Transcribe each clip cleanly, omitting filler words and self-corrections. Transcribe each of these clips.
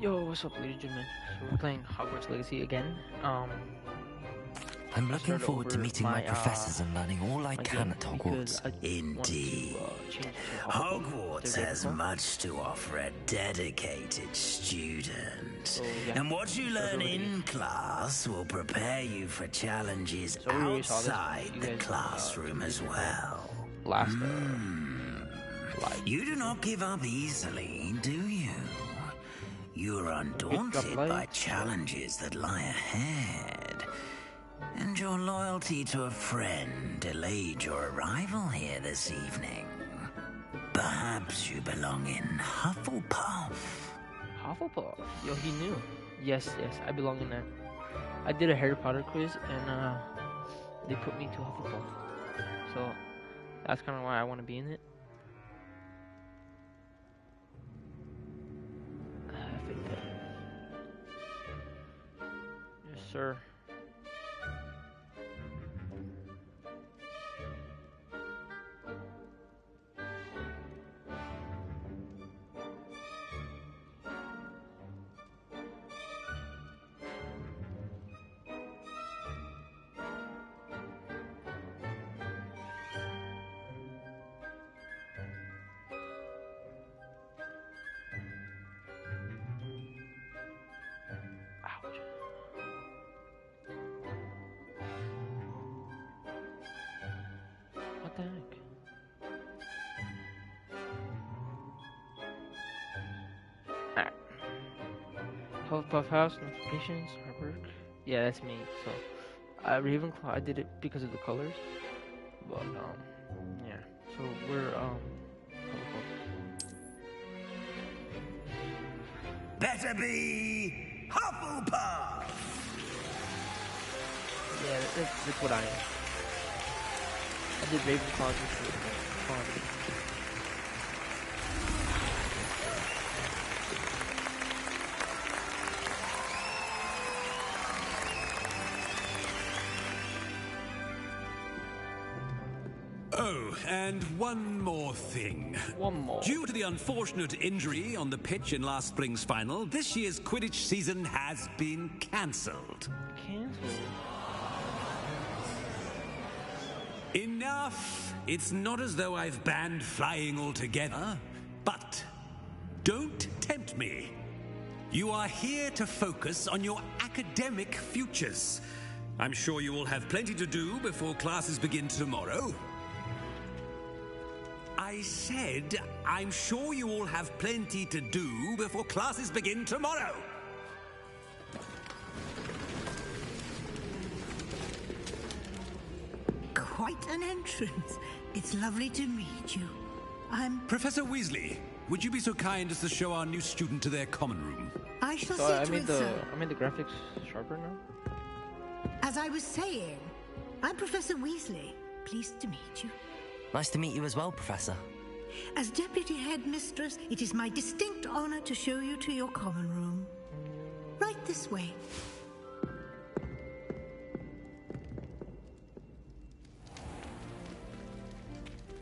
Yo, what's up, ladies and gentlemen? So we're playing Hogwarts Legacy again. I'm I looking started forward to over meeting my professors and learning all I my can game at because Hogwarts. I Indeed. want to change it to Hogwarts their has game much to offer a dedicated student. So, yeah, And what you learn already. in class will prepare you for challenges So we already saw this, outside you the guys, classroom as well. last live. You do not give up easily, do you? You're undaunted light. by challenges that lie ahead. And your loyalty to a friend delayed your arrival here this evening. Perhaps you belong in Hufflepuff. Hufflepuff. Yo, he knew. Yes, I belong in that. I did a Harry Potter quiz and they put me to Hufflepuff. So that's kind of why I want to be in it. Yes, sir. Ouch. What the heck? Alright. Hufflepuff House, notifications, artwork. Yeah, that's me. So, Ravenclaw, I did it because of the colors. But, yeah. So, we're, Hufflepuff. Better be Hufflepuff! Yeah, that's what I am. I did Ravenclaw just for fun. Oh, and one more thing. One more. Due to the unfortunate injury on the pitch in last spring's final, this year's Quidditch season has been cancelled. Cancel. Enough! It's not as though I've banned flying altogether, but don't tempt me. You are here to focus on your academic futures. I'm sure you will have plenty to do before classes begin tomorrow. I said, I'm sure you all have plenty to do before classes begin tomorrow. Quite an entrance. It's lovely to meet you. I'm... Professor Weasley, would you be so kind as to show our new student to their common room? I shall So see I to made it, the sir. I made the graphics sharper now. As I was saying, I'm Professor Weasley. Pleased to meet you. Nice to meet you as well, Professor. As Deputy Headmistress, it is my distinct honor to show you to your common room. Right this way.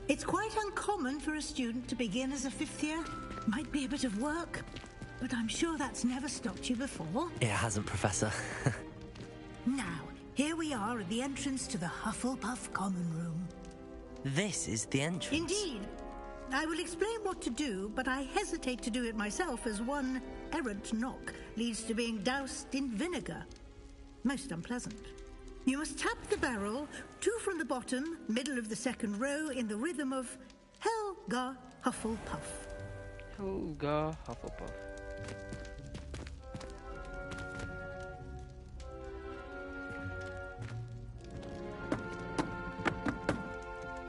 It's quite uncommon for a student to begin as a fifth year. Might be a bit of work, but I'm sure that's never stopped you before. It hasn't, Professor. Now, here we are at the entrance to the Hufflepuff common room. This is the entrance. Indeed. I will explain what to do, but I hesitate to do it myself as one errant knock leads to being doused in vinegar. Most unpleasant. You must tap the barrel, 2 from the bottom, middle of the second row, in the rhythm of Helga Hufflepuff. Helga Hufflepuff.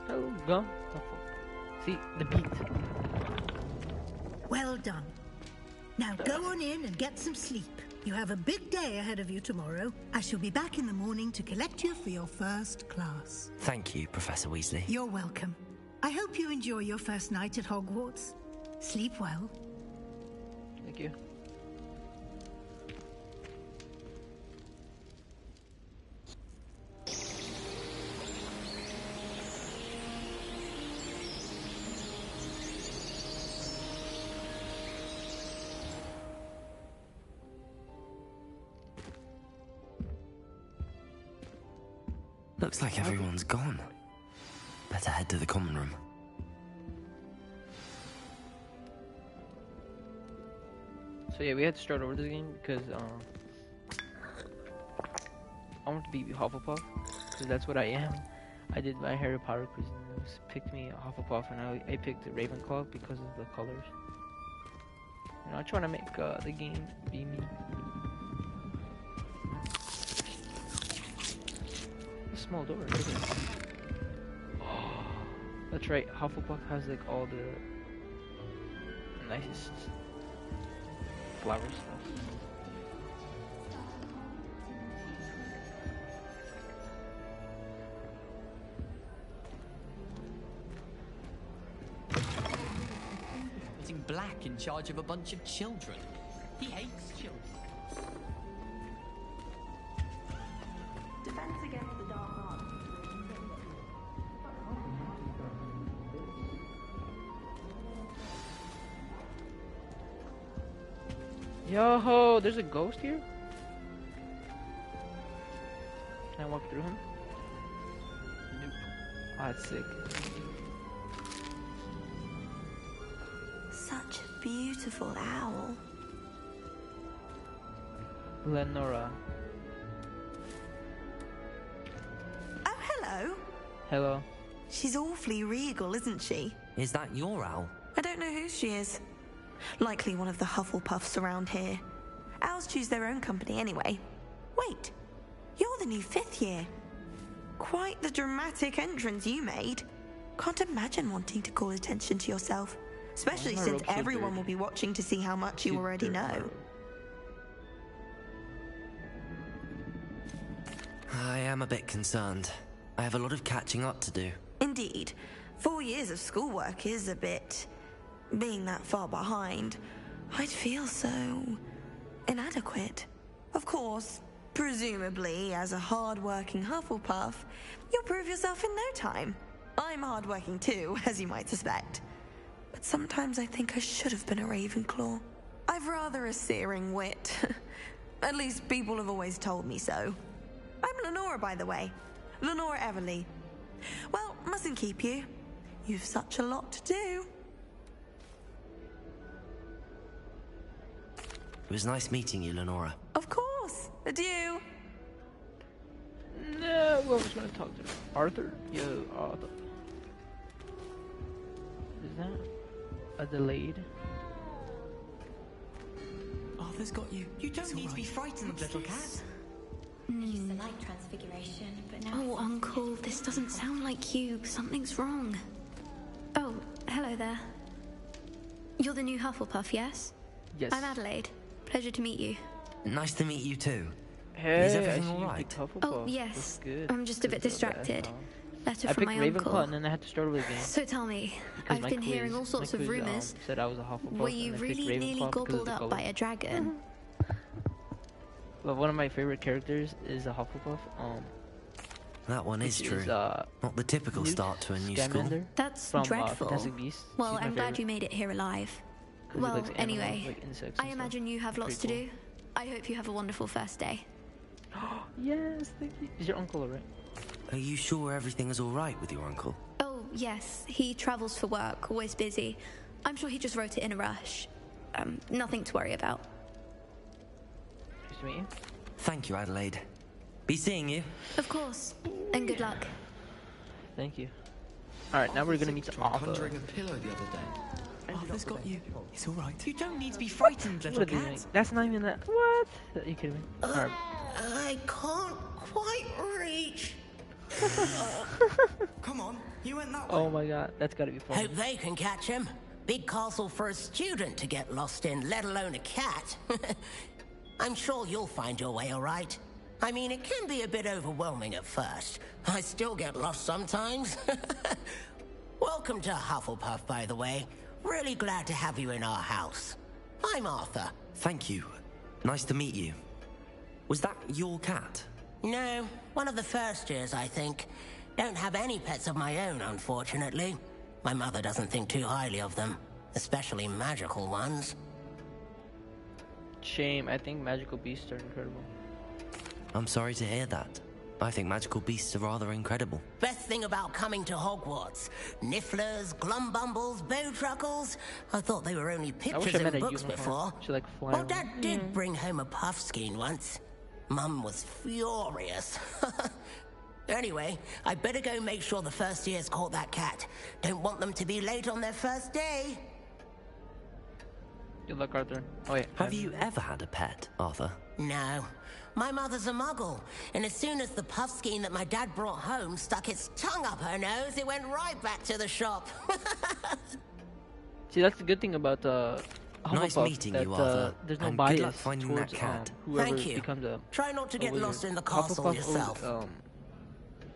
Helga Hufflepuff. See, the beat. Well done. Now go on in and get some sleep. You have a big day ahead of you tomorrow. I shall be back in the morning to collect you for your first class. Thank you, Professor Weasley. You're welcome. I hope you enjoy your first night at Hogwarts. Sleep well. Thank you. Looks like everyone's gone. Better head to the common room. So yeah, we had to start over this game because I want to be Hufflepuff because that's what I am. I did my Harry Potter quiz and it picked me Hufflepuff, and I picked Ravenclaw because of the colors. You know, I'm trying to make the game be me. A small door. Look at it. That's right. Hufflepuff has like all the nicest flower stuff. Putting Black in charge of a bunch of children. He hates children. Defense against the dark arts. Yo, there's a ghost here? Can I walk through him? Nope. Oh, that's sick. Such a beautiful owl. Lenora. Oh, hello. Hello. She's awfully regal, isn't she? Is that your owl? I don't know who she is. Likely one of the Hufflepuffs around here. Owls choose their own company anyway. Wait, you're the new 5th year. Quite the dramatic entrance you made. Can't imagine wanting to call attention to yourself. Especially my since robe so everyone dirty? will be watching to see how much you Too already dirty, my know. robe. I am a bit concerned. I have a lot of catching up to do. Indeed. 4 years of schoolwork is a bit... Being that far behind, I'd feel so... inadequate. Of course, presumably, as a hard-working Hufflepuff, you'll prove yourself in no time. I'm hard-working too, as you might suspect. But sometimes I think I should have been a Ravenclaw. I've rather a searing wit. At least people have always told me so. I'm Lenora, by the way. Lenora Everly. Well, mustn't keep you. You've such a lot to do. It was nice meeting you, Lenora. Of course. Adieu. No, who was gonna talk to me? Arthur? Yo, Arthur. Is that Adelaide? Arthur's got you. You don't need to be frightened, little cat. Use the light transfiguration, but now. Oh, Uncle, this doesn't sound like you. Something's wrong. Oh, hello there. You're the new Hufflepuff, yes? Yes. I'm Adelaide. Pleasure to meet you. Nice to meet you too. Hey, Is everything I see you alright? picked Hufflepuff. Oh, yes. That's good. I'm just a bit Good stuff, distracted. that's Letter I from picked my Ravenclaw uncle. and then I had to start over again. So tell me, Because I've my been hearing quiz- all sorts my of quiz, rumors. said I was a Hufflepuff. Were and you I picked really nearly Ravenclaw because of gobbled the up color. by a dragon? Well, one of my favorite characters is a Hufflepuff. That one is Which true. is, Not the typical Newt start to a new school. Scamander That's from dreadful. Fantastic Beasts. Well, She's my I'm glad favorite. you made it here alive. 'Cause he Well, likes animals, anyway, like insects I and imagine you have Pretty lots to cool. do. I hope you have a wonderful first day. stuff. Yes, thank you. Is your uncle alright? Are you sure everything is all right with your uncle? Oh, yes. He travels for work, always busy. I'm sure he just wrote it in a rush. Nothing to worry about. Nice to meet you. Thank you, Adelaide. Be seeing you. Of course. And good luck. Thank you. Alright, now we're gonna meet Arthur. Conjuring a pillow the other day. Arthur's got you. It's all right. You don't need to be What frightened, little are they doing? cat. That's not even that. What? Are you kidding me? Alright. I can't quite reach. Come on, you went that way. Oh my god, that's gotta be funny. Hope they can catch him. Big castle for a student to get lost in, let alone a cat. I'm sure you'll find your way all right. I mean, it can be a bit overwhelming at first. I still get lost sometimes. Welcome to Hufflepuff, by the way. Really glad to have you in our house. I'm Arthur. Thank you. Nice to meet you. Was that your cat? No, one of the first years, I think. Don't have any pets of my own, unfortunately. My mother doesn't think too highly of them, especially magical ones. Shame, I think magical beasts are incredible. I'm sorry to hear that. I think magical beasts are rather incredible. Best thing about coming to Hogwarts. Nifflers, glumbumbles, bowtruckles. I thought they were only I pictures wish I in met a books unicorn. before. She like fly Well, around. Dad did bring home a puffskein once. Mum was furious. Anyway, I better go make sure the first years caught that cat. Don't want them to be late on their first day. Good luck, Arthur. Oh wait. Have you ever had a pet, Arthur? No. My mother's a muggle, and as soon as the puffskein that my dad brought home stuck its tongue up her nose, it went right back to the shop. See, that's the good thing about Nice Hufflepuff, meeting that, you, Arthur. there's no And bias good luck finding towards that cat. whoever Thank you. becomes a Try not to get wizard. lost in the castle Hufflepuff yourself.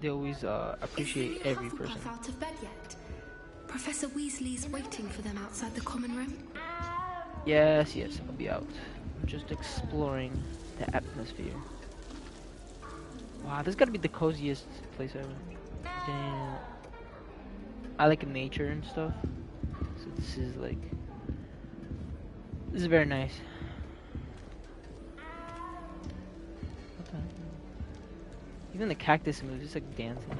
They always appreciate every Hufflepuff person. out of bed yet? Professor Weasley's waiting for them outside the common room. Yes, I'll be out. Just exploring the atmosphere. Wow, this gotta be the coziest place ever. Damn. I like nature and stuff. So this is very nice. What the heck? Even the cactus moves, it's like dancing.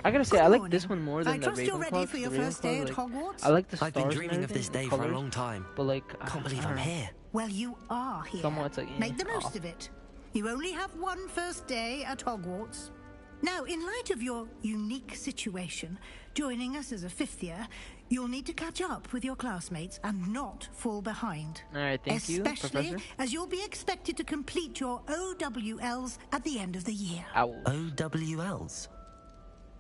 I gotta say, I like this one more than the trust you're ready Ravenclaw. for your first day at Hogwarts? I like the stars I've been and dreaming of this everything, day the for a colours, long time. but like, Can't believe I I'm don't know. here. Well, you are here. Somewhat, it's like, Make the most oh. of it. You only have one first day at Hogwarts. Now, in light of your unique situation, joining us as a fifth year, you'll need to catch up with your classmates and not fall behind. All right, thank you, Especially Professor. as you'll be expected to complete your OWLs at the end of the year. Owl. OWLs?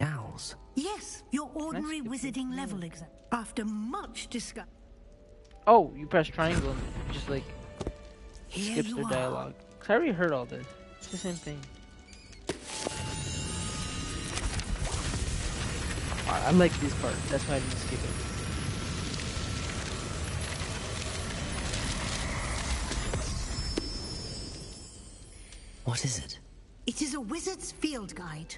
Owls? Yes, your ordinary That's wizarding level exam. After much discussion, Oh, you press triangle and it just like here skips you their are. dialogue. 'Cause I already heard all this. It's the same thing. I like this part. That's why I didn't skip it. What is it? It is a wizard's field guide.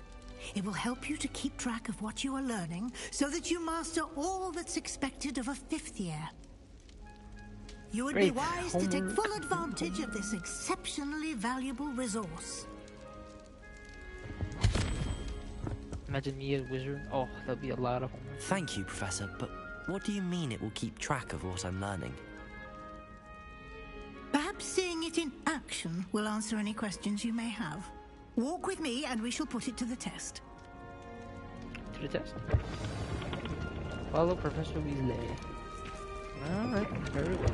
It will help you to keep track of what you are learning so that you master all that's expected of a fifth year. You would be Great. wise to take Homework. full advantage of this exceptionally valuable resource. Imagine me as a wizard. Oh, that'd be a lot of homework. Thank you, Professor, but what do you mean it will keep track of what I'm learning? Perhaps seeing it in action will answer any questions you may have. Walk with me and we shall put it to the test. To the test. Follow Professor Weasley. Alright, very well.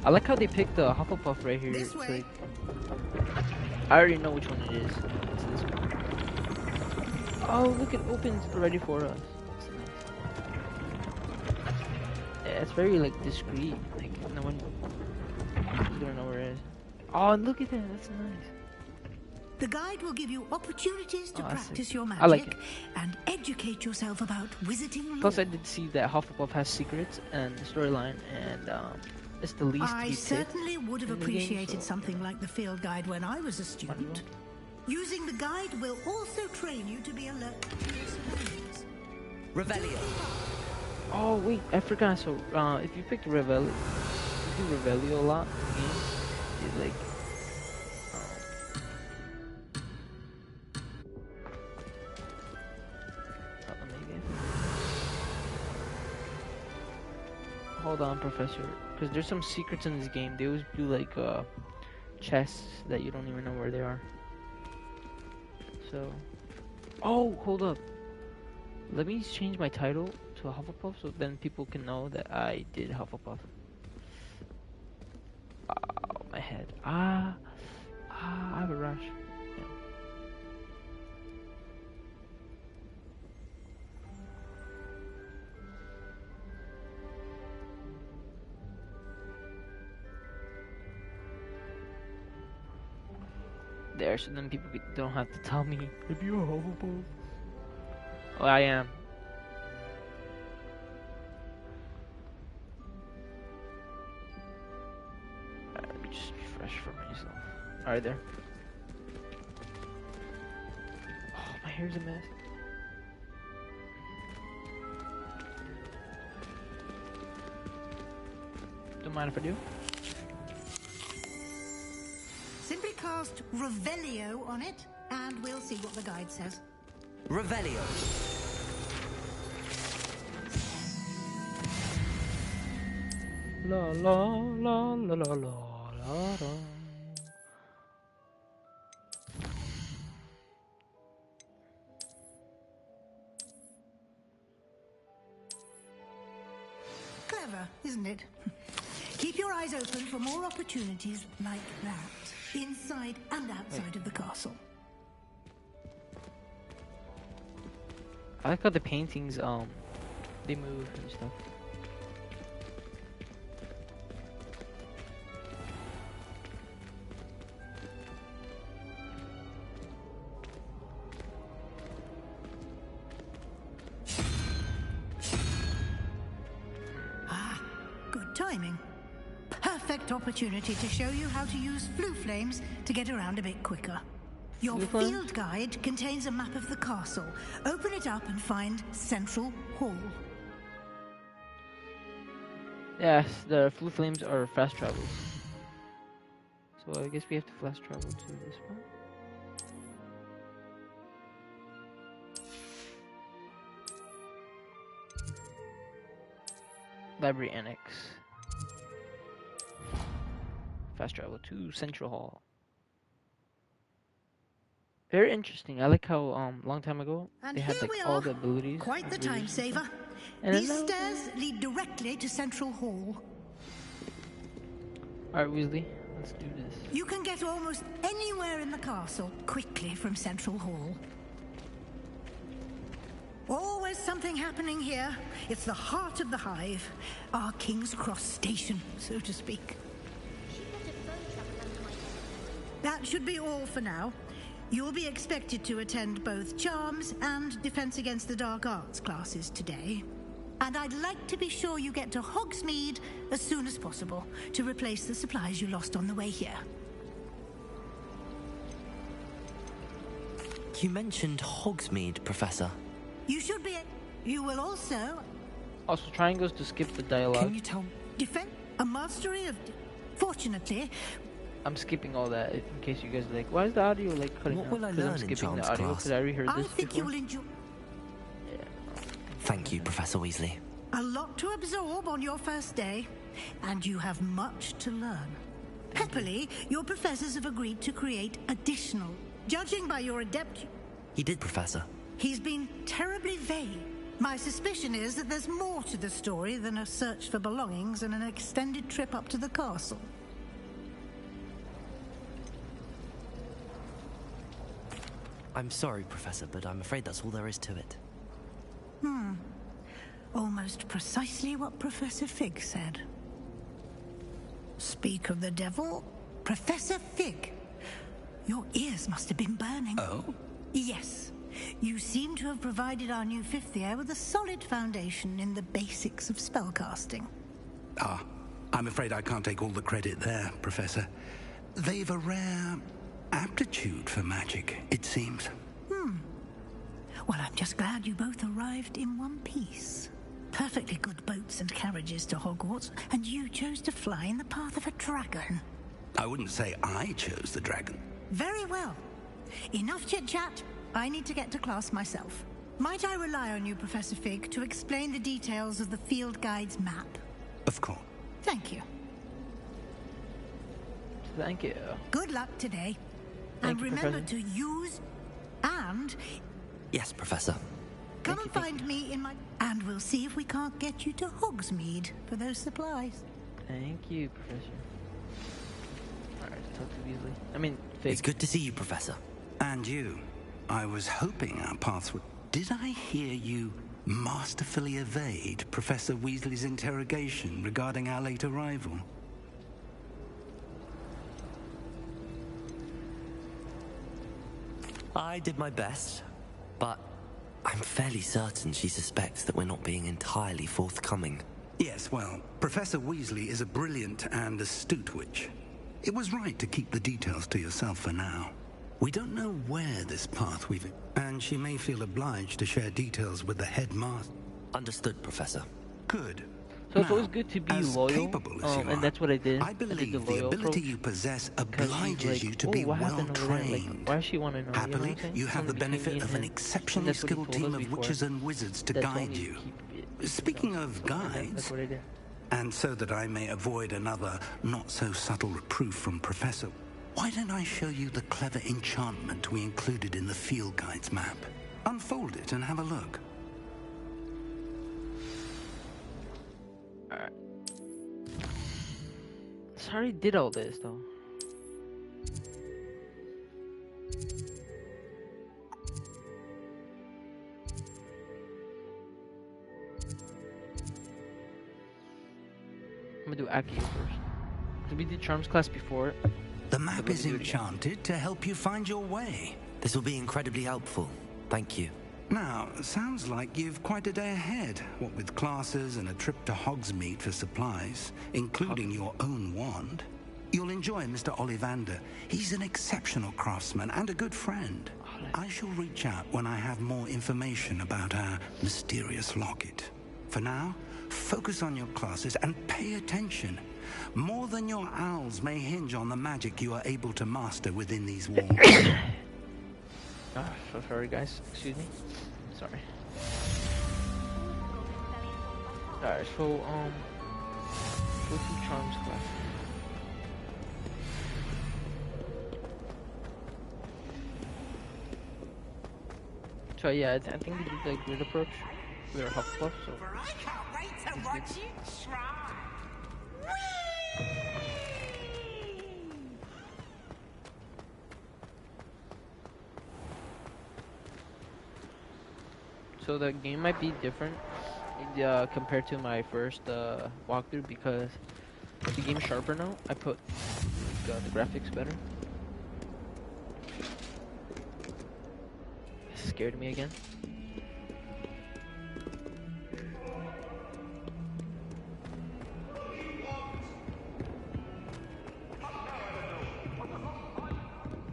I like how they picked the Hufflepuff right here. This It's way. like, I already know which one it is. It's this one. Oh, look, it opens already for us. That's nice. Yeah, it's very like discreet. Like no one is gonna know where it is. Oh, and look at that. That's nice. The guide will give you opportunities to Oh, I see. practice your magic I like it. and educate yourself about wizarding lore. Plus, I did see that Hufflepuff has secrets and the storyline, and it's the least to I be said. certainly would have in the game, appreciated so- something like the field guide when I was a student. Using the guide will also train you to be alert to your surroundings. Revelio. Oh wait, I forgot. So if you pick Revelio, if you do Revelio a lot in the game, it like maybe. Hold on, Professor, because there's some secrets in this game. They always do like chests that you don't even know where they are. So, oh, hold up. Let me change my title to a Hufflepuff so then people can know that I did Hufflepuff. Oh, my head. I have a rush. Yeah. There, so then people don't have to tell me if you're a Hufflepuff. Oh, I am. Let me just refresh for myself. Alright, there. Oh, my hair's a mess. Don't mind if I do. cast Revelio on it, and we'll see what the guide says. Revelio. La la la la la la la. Clever, isn't it? Keep your eyes open for more opportunities like that, inside and outside of the castle. I like how the paintings, they move and stuff. Good timing. Perfect opportunity to show you how to use flue flames to get around a bit quicker. Your field guide contains a map of the castle. Open it up and find Central Hall. Yes, the flue flames are fast travels. So I guess we have to fast travel to this one. Library Annex. Fast travel to Central Hall. Very interesting. I like how long time ago And they had like all the abilities. Quite the time saver. And These stairs lead directly to Central Hall. Alright, Weasley, let's do this. You can get almost anywhere in the castle quickly from Central Hall. Always something happening here. It's the heart of the hive. Our King's Cross station, so to speak. That should be all for now. You'll be expected to attend both Charms and Defense Against the Dark Arts classes today. And I'd like to be sure you get to Hogsmeade as soon as possible to replace the supplies you lost on the way here. You mentioned Hogsmeade, Professor. You should be... You will also... Also, triangles to skip the dialogue. Can you tell me? Defend a mastery of... Fortunately... I'm skipping all that in case you guys are like, why is the audio like cutting out? What will I 'Cause learn I'm in skipping Charms the audio class? because I already heard I this think before. you will enjoy... Thank you, Professor Weasley. A lot to absorb on your first day, and you have much to learn. Happily, your professors have agreed to create additional. Judging by your adept... He did, Professor. He's been terribly vague. My suspicion is that there's more to the story than a search for belongings and an extended trip up to the castle. I'm sorry, Professor, but I'm afraid that's all there is to it. Almost precisely what Professor Fig said. Speak of the devil, Professor Fig. Your ears must have been burning. Oh? Yes. You seem to have provided our new fifth year with a solid foundation in the basics of spellcasting. Ah, I'm afraid I can't take all the credit there, Professor. They've a rare aptitude for magic, it seems. Well, I'm just glad you both arrived in one piece. Perfectly good boats and carriages to Hogwarts, and you chose to fly in the path of a dragon. I wouldn't say I chose the dragon. Very well. Enough chit-chat. I need to get to class myself. Might I rely on you, Professor Fig, to explain the details of the field guide's map? Of course. Thank you. Thank you. Good luck today. Thank and you, remember Professor. to use and Yes, Professor. come and find me in my... And we'll see if we can't get you to Hogsmeade for those supplies. Thank you, Professor. Alright, talk to Weasley. I mean, Fig. It's good to see you, Professor. And you. I was hoping our paths would... Did I hear you masterfully evade Professor Weasley's interrogation regarding our late arrival? I did my best, but I'm fairly certain she suspects that we're not being entirely forthcoming. Yes, well, Professor Weasley is a brilliant and astute witch. It was right to keep the details to yourself for now. We don't know where this path we've... And she may feel obliged to share details with the headmaster. Understood, Professor. Good. So it's always good to be as loyal, capable as you and are, that's what I did. I I did the believe the loyal ability approach. you possess Because she's obliges like, you to oh, be what well happened over there? Like, trained. why does she want to know? You know what Happily, I'm saying? you have the Something between me benefit and of an him. And exceptionally that's what he skilled told team us of before. witches and wizards to That told guide me to you. keep it, Speaking of and that's guides, what I did. and so that I may avoid another not-so-subtle reproof from Professor, why don't I show you the clever enchantment we included in the field guide's map? Unfold it and have a look. Alright. Sorry, did all this though. I'm gonna do Accio first. Cause we did Charms class before. The map is enchanted to help you find your way. This will be incredibly helpful. Thank you. Now, sounds like you've quite a day ahead, what with classes and a trip to Hogsmeade for supplies, including your own wand. You'll enjoy Mr. Ollivander. He's an exceptional craftsman and a good friend. I shall reach out when I have more information about our mysterious locket. For now, focus on your classes and pay attention. More than your owls may hinge on the magic you are able to master within these walls. So sorry guys, excuse me. Sorry. Alright, so go to Charms class. So yeah, I think we did the grid approach. We are Hufflepuff, so I can't wait to watch you try. So the game might be different compared to my first walkthrough because the game's sharper now. I put the graphics better. It scared me again.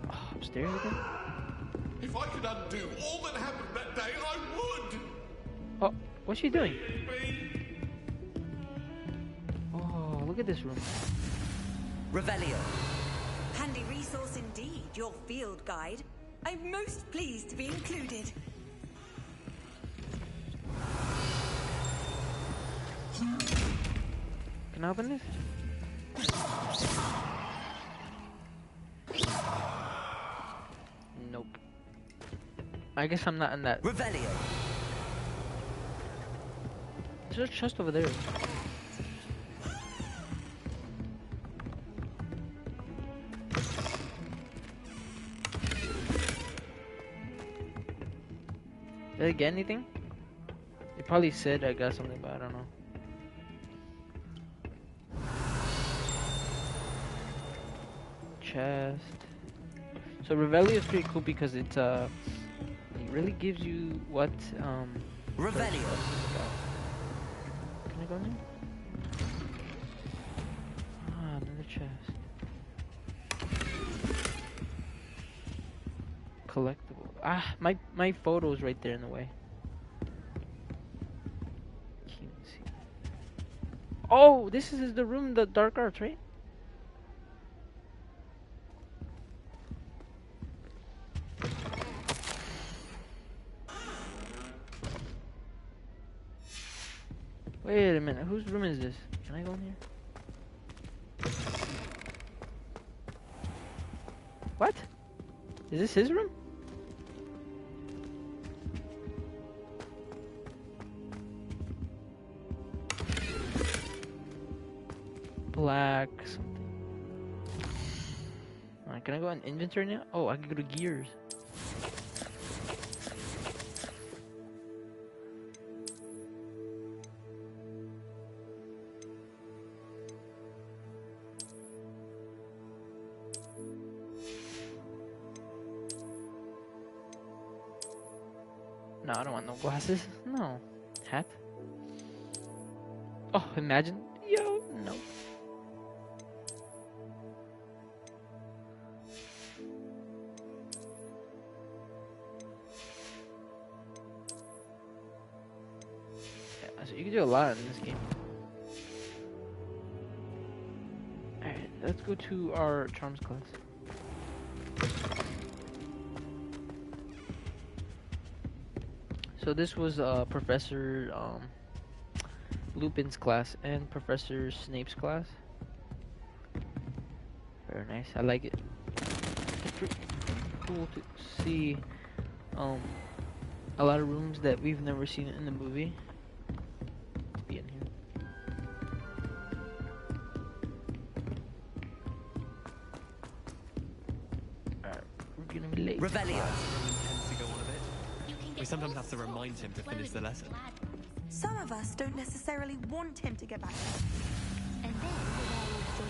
Oh, upstairs again? If I could undo all that happened that day, I would! Oh, what's she doing? Oh, look at this room. Revelio. Handy resource indeed, your field guide. I'm most pleased to be included. Can I open this? Nope. I guess I'm not in that. Revelio. There's a chest over there. Did I get anything? They probably said I got something, but I don't know. Chest. So Revelio is pretty cool because it really gives you what Revelio. Can I go in there? Ah, another chest. Collectible. Ah, my photo's right there in the way. Can't even see. Oh, this is the room, the dark arts, right? Wait a minute, whose room is this? Can I go in here? What? Is this his room? Black something. Alright, can I go in inventory now? Oh, I can go to gears. No, I don't want no glasses. No. Hat. Oh, imagine. Yo, no. Yeah, so you can do a lot in this game. let's go to our charms class. So this was Professor Lupin's class and Professor Snape's class. Very nice. I like it. It's pretty cool to see a lot of rooms that we've never seen in the movie. Let's be in here. Alright, we're gonna be late. Revelio. We sometimes have to remind him to finish the lesson. Some of us don't necessarily want him to get back. And then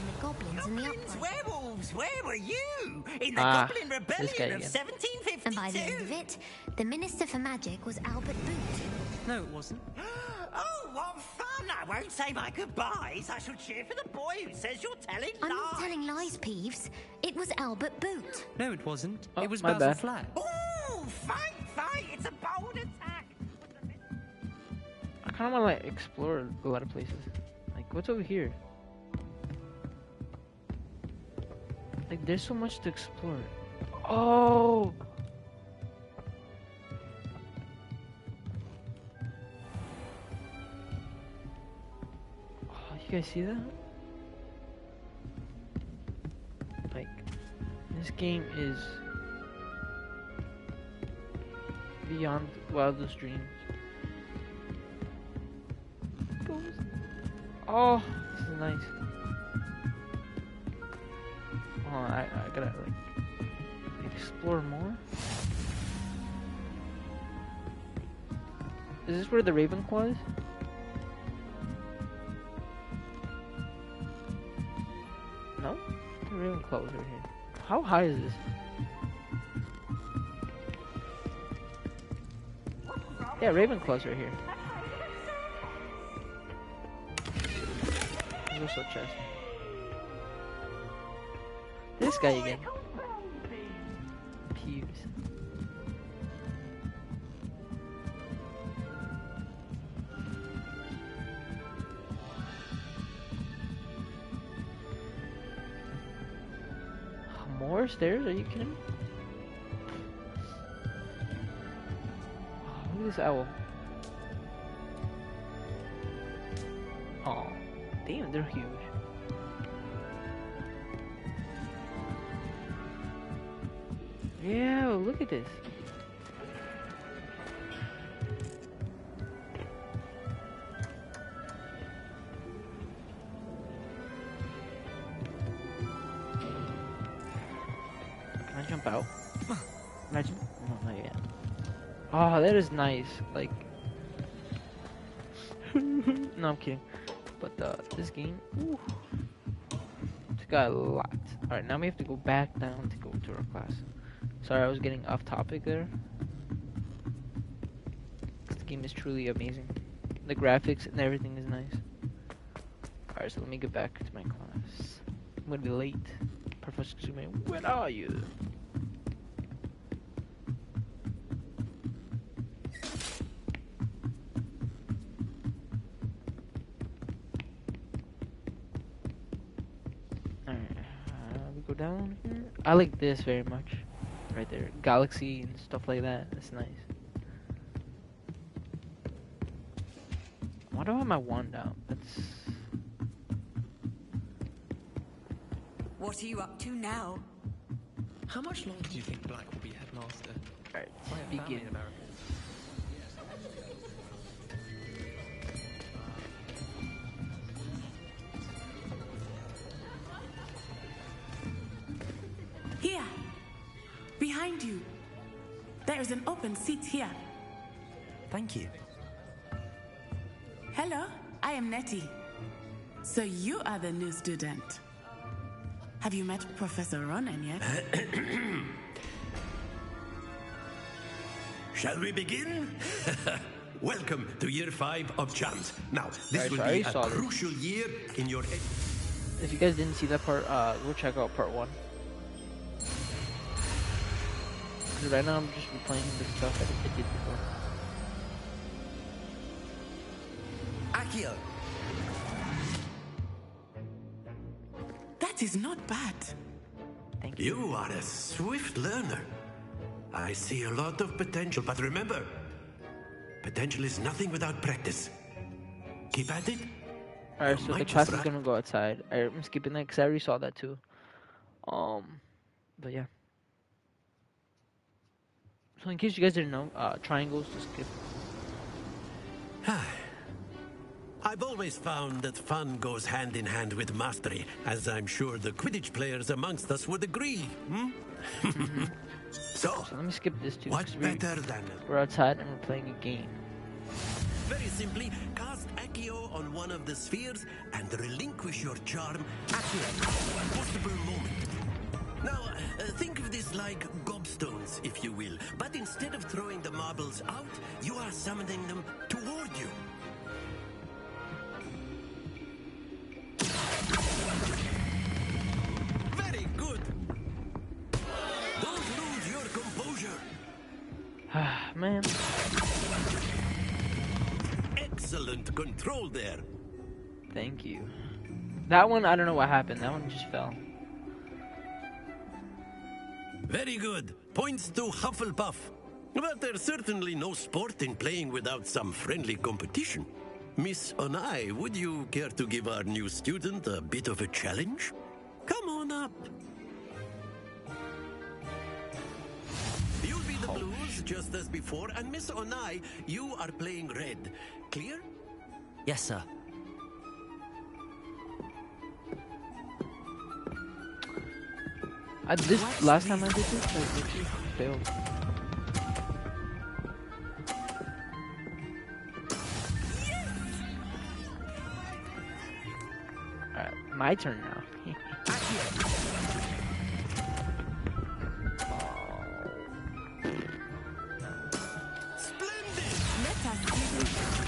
the goblins and the upright. Werewolves, where were you? In the This Goblin guy Rebellion of again. 1752? And by the end of it, the Minister for Magic was Albert Boot. No, it wasn't. Oh, what fun! I won't say my goodbyes. I shall cheer for the boy who says you're telling I'm lies. not telling lies, Peeves. It was Albert Boot. No, it wasn't. Oh, It was my Basil bad. Flack. Ooh, fight! It's a bold attack. I kind of want to like explore a lot of places. Like, what's over here? Like, there's so much to explore. Oh! Oh, you guys see that? Like, this game is beyond wildest dreams. Oh, this is nice. Oh, I gotta like explore more. Is this where the Ravenclaw is? No, the Ravenclaw is right here. How high is this? Yeah, Ravenclaw's right here. There's also a chest. This guy again. Peeves. More stairs? Are you kidding me? Oh, look at this owl. Oh, damn, they're huge. Yeah, look at this. Can I jump out? Can I jump? No, not yet. Oh, that is nice. Like, no, I'm kidding. But this game, ooh, it's got a lot. All right, now we have to go back down to go to our class. Sorry, I was getting off topic there. This game is truly amazing. The graphics and everything is nice. Alright, so let me get back to my class. I'm gonna be late. Professor Sume, where are you? Alright, we go down here. I like this very much. Right there, galaxy and stuff like that. That's nice. Why do I have my wand out? That's. What are you up to now? How much longer do you think Black will be headmaster? Alright, I have family begin. in America. Here, behind you. There is an open seat here. Thank you. Hello, I am Nettie. So you are the new student. Have you met Professor Ronan yet? Shall we begin? Welcome to year 5 of charms. Now, this will sorry, be a solid. crucial year in your... If you guys didn't see that part, go check out part 1. Because right now I'm just replaying the stuff that I did before. Accio! That That is not bad. Thank you. You are a swift learner. I see a lot of potential, but remember, potential is nothing without practice. Keep at it. Alright, so the class is gonna go outside. I'm skipping that because I already saw that too. But yeah. So in case you guys didn't know, triangles to skip. I've always found that fun goes hand in hand with mastery, as I'm sure the Quidditch players amongst us would agree. So let me skip this too. What's better than we're outside and we're playing a game. Very simply, cast Accio on one of the spheres and relinquish your charm at a possible moment. Now, think of this like gobstones, if you will. But instead of throwing the marbles out, you are summoning them toward you. Very good. Don't lose your composure. Man. Excellent control there. Thank you. That one, I don't know what happened. That one just fell. Very good. Points to Hufflepuff. But there's certainly no sport in playing without some friendly competition. Miss Onai, would you care to give our new student a bit of a challenge? Come on up. You'll be the blues, just as before, and Miss Onai, you are playing red. Clear? Yes, sir. This last time I did this, I literally failed. Alright, my turn now.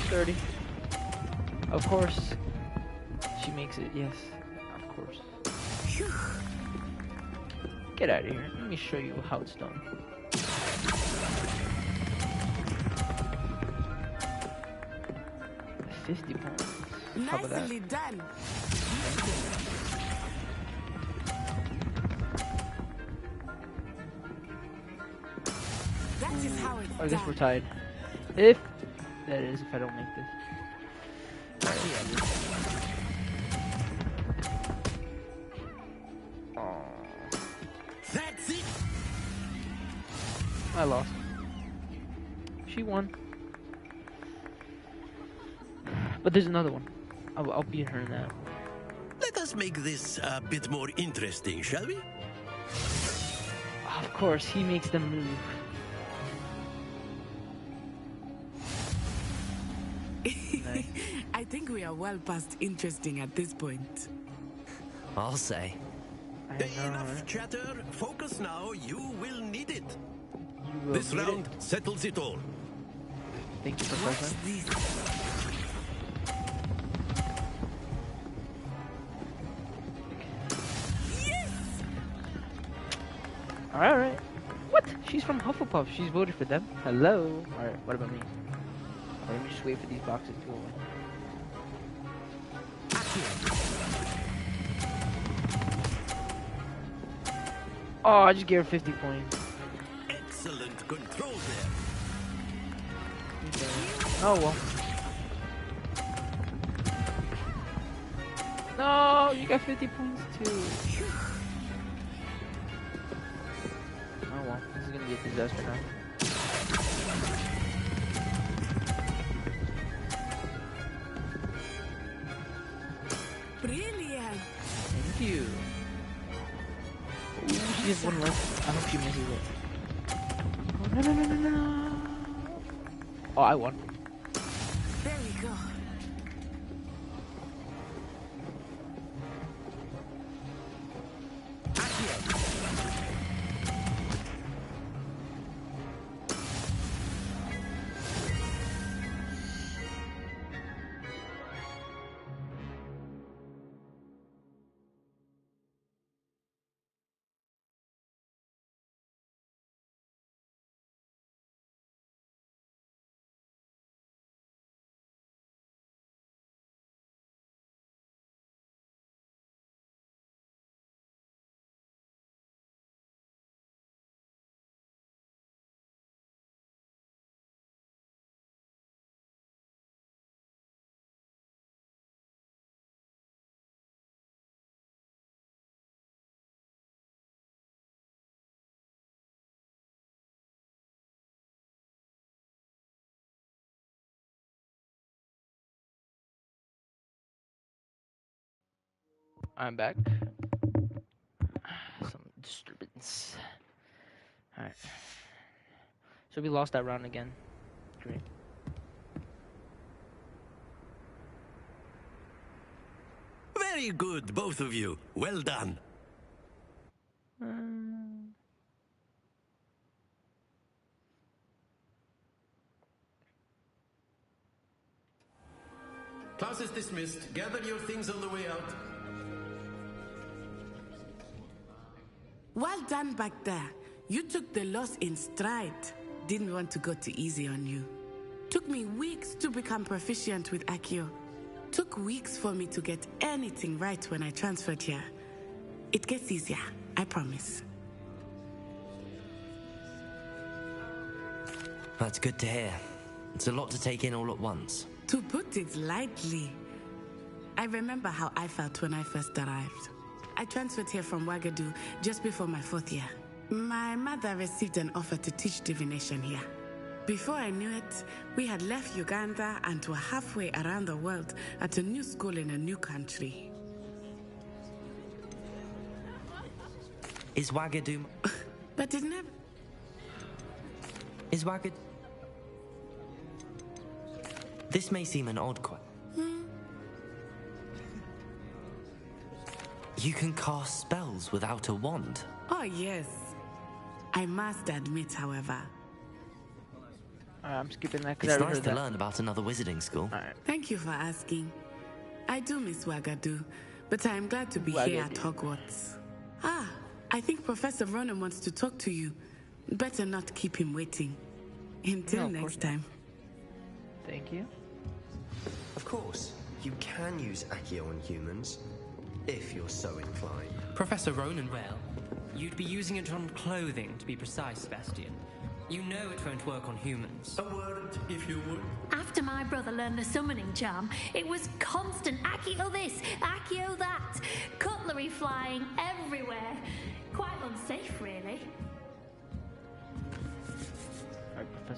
30. Of course. She makes it, yes. Of course. Get out of here. Let me show you how it's done. £50. Nicely done. That is how it's I guess done. we're tied. If that is, if I don't make this. That's it. I lost. She won. But there's another one. I'll beat her in that. Let us make this a bit more interesting, shall we? Of course, he makes them move. Nice. I think we are well past interesting at this point. I'll say. Enough chatter. Focus now. You will need it. This round settles it all. Thank you, Professor. Alright. What? She's from Hufflepuff. She's voted for them. Hello. Alright, what about me? Let me just wait for these boxes to go away. Oh, I just gave her 50 points. Excellent control there. Oh well. No, you got 50 points too. Oh well, this is gonna be a disaster now. Brilliant. Thank you. Ooh, she has one left. I hope she misses it. Oh, no. Oh, I won. There we go. I'm back. Some disturbance. Alright. So we lost that round again. Great. Very good, both of you. Well done. Class is dismissed. Gather your things on the way out. Well done back there. You took the loss in stride. Didn't want to go too easy on you. Took me weeks to become proficient with Accio. Took weeks for me to get anything right when I transferred here. It gets easier, I promise. That's good to hear. It's a lot to take in all at once. To put it lightly, I remember how I felt when I first arrived. I transferred here from Ouagadougou just before my 4th year. My mother received an offer to teach divination here. Before I knew it, we had left Uganda and were halfway around the world at a new school in a new country. Is Ouagadougou... But it never... Is Ouagadougou... This may seem an odd question. You can cast spells without a wand. Oh, yes. I must admit, however. I'm skipping that because It's I already nice heard to that. learn about another wizarding school. Thank you for asking. I do miss Ouagadougou, but I am glad to be here at Hogwarts. Ah, I think Professor Ronan wants to talk to you. Better not keep him waiting. Until next time. Thank you. Of course, you can use Accio on humans, if you're so inclined. Professor Ronan, well, you'd be using it on clothing, to be precise, Sebastian. You know it won't work on humans. A word, if you would. After my brother learned the summoning charm, it was constant Accio this, Accio that, cutlery flying everywhere. Quite unsafe, really.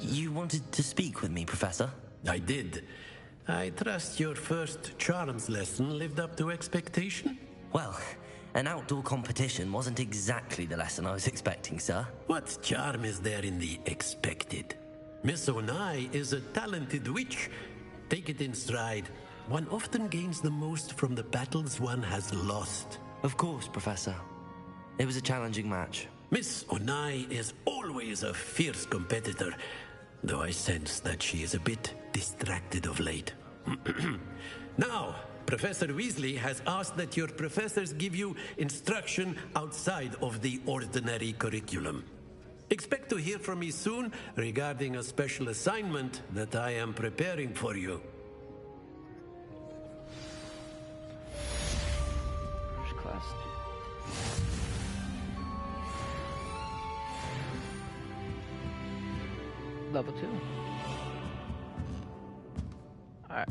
You wanted to speak with me, Professor? I did. I trust your first charms lesson lived up to expectation? Well, an outdoor competition wasn't exactly the lesson I was expecting, sir. What charm is there in the expected? Miss Onai is a talented witch. Take it in stride. One often gains the most from the battles one has lost. Of course, Professor. It was a challenging match. Miss Onai is always a fierce competitor, though I sense that she is a bit distracted of late. Now, Professor Weasley has asked that your professors give you instruction outside of the ordinary curriculum. Expect to hear from me soon regarding a special assignment that I am preparing for you. First class. Level 2. Alright.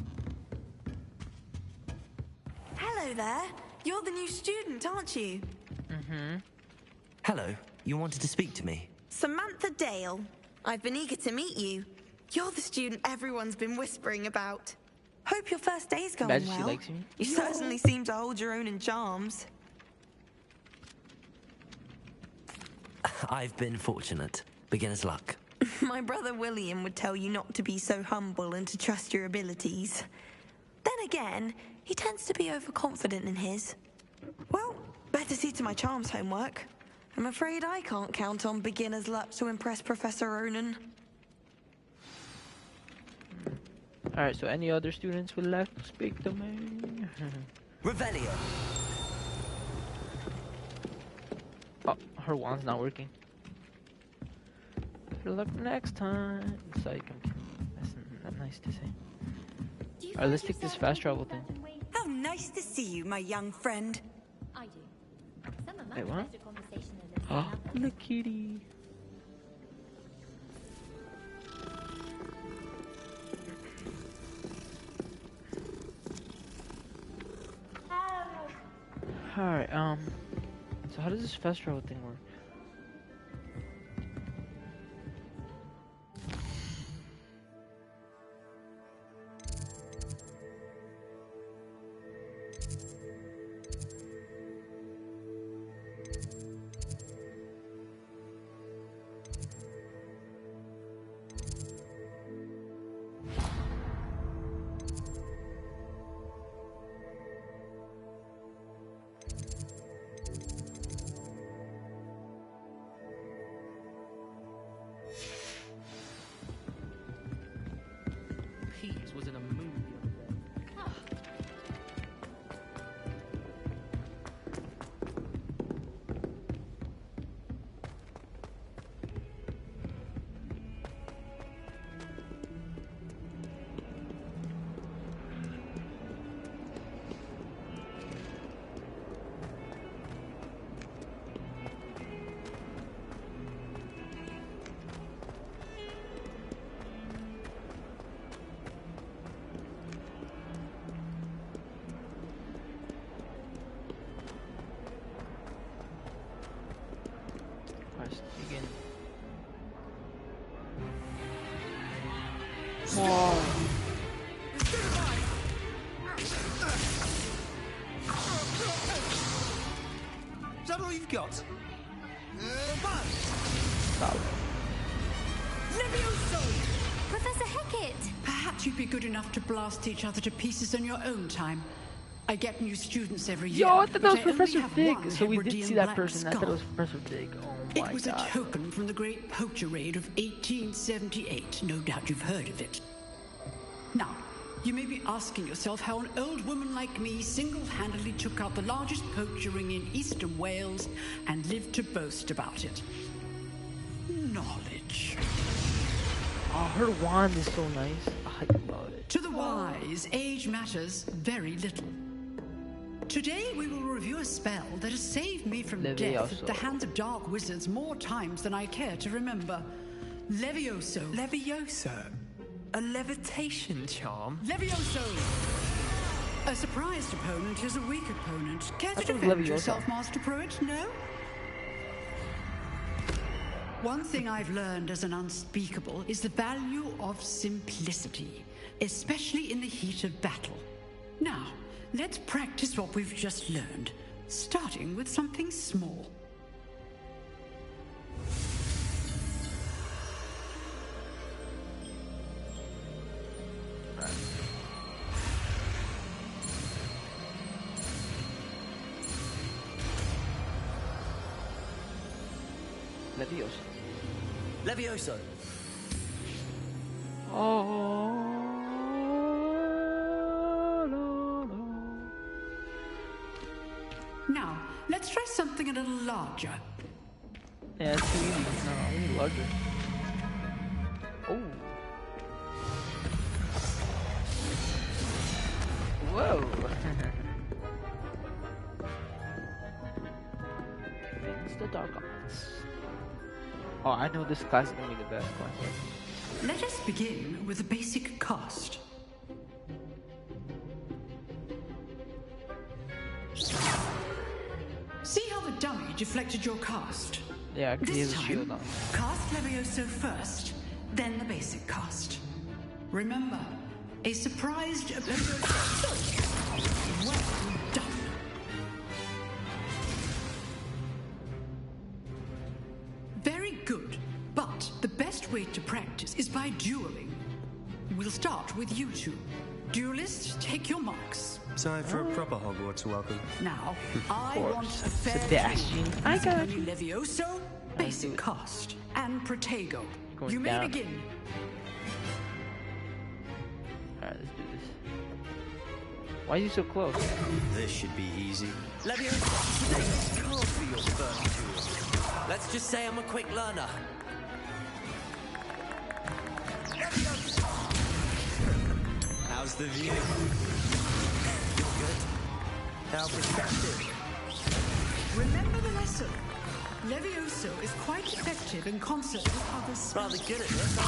Hello there. You're the new student, aren't you? Mm-hmm. Hello. You wanted to speak to me? Samantha Dale. I've been eager to meet you. You're the student everyone's been whispering about. Hope your first day's going Imagine well. she likes me. You certainly seem to hold your own in charms. I've been fortunate. Beginner's luck. My brother William would tell you not to be so humble and to trust your abilities. Then again, he tends to be overconfident in his. Well, better see to my charms homework. I'm afraid I can't count on beginner's luck to impress Professor Ronan. Alright, so any other students would like to speak to me? Revelio. Oh, her wand's not working. Good luck next time. Psych, that's not nice to say. Alright, let's take this fast travel thing. How nice to see you, my young friend. I do. Some of my Wait, what? pleasure conversations are Oh, look, kitty. Alright, so how does this fast travel thing work? that all you've got? Levioso! Professor Hecat! Perhaps you'd be good enough to blast each other to pieces on your own time. I get new students every year. Yo, I thought that was but I only Professor have Fig. one So we did Hebridean see that black person. I thought it skull. was Professor Fig. Oh my god. It was a token from the Great Poacher Raid of 1878. No doubt you've heard of it. Now, you may be asking yourself how an old woman like me single-handedly took out the largest poacher ring in eastern Wales and lived to boast about it. Knowledge. Oh, her wand is so nice. I love it. To the wise, age matters very little. Today we will review a spell that has saved me from death at the hands of dark wizards more times than I care to remember. Levioso. Levioso? A levitation charm? Levioso! A surprised opponent is a weak opponent. Care to That was defend Leviosa. yourself, Master Pruitt? No? One thing I've learned as an unspeakable is the value of simplicity, especially in the heat of battle. Now, let's practice what we've just learned, starting with something small. Leviosa. Levioso. Now, let's try something a little larger. Yeah, it's too easy. No, we need larger. Oh. Whoa. It's the dark arts. Oh, I know this class is gonna be the best class. Let us begin with the basic cast. See how the dummy deflected your cast? Yeah, because he has This a time, shield on. cast Levioso first, then the basic cast. Remember, a surprised Levioso. Well done. Very good, but the best way to practice is by dueling. We'll start with you two. Duelists, take your marks. Time for a proper Hogwarts welcome. Now, I want a fair Sebastian, duel. I got you. Levioso, basic cast, and Protego. Going You may down. begin. Alright, let's do this. Why is he so close? This should be easy. Levioso, today can't be your first duel. Let's just say I'm a quick learner. How's the view? You're good. How perspective? Remember the lesson. Levioso is quite effective in concert with other spells. Rather good at this. All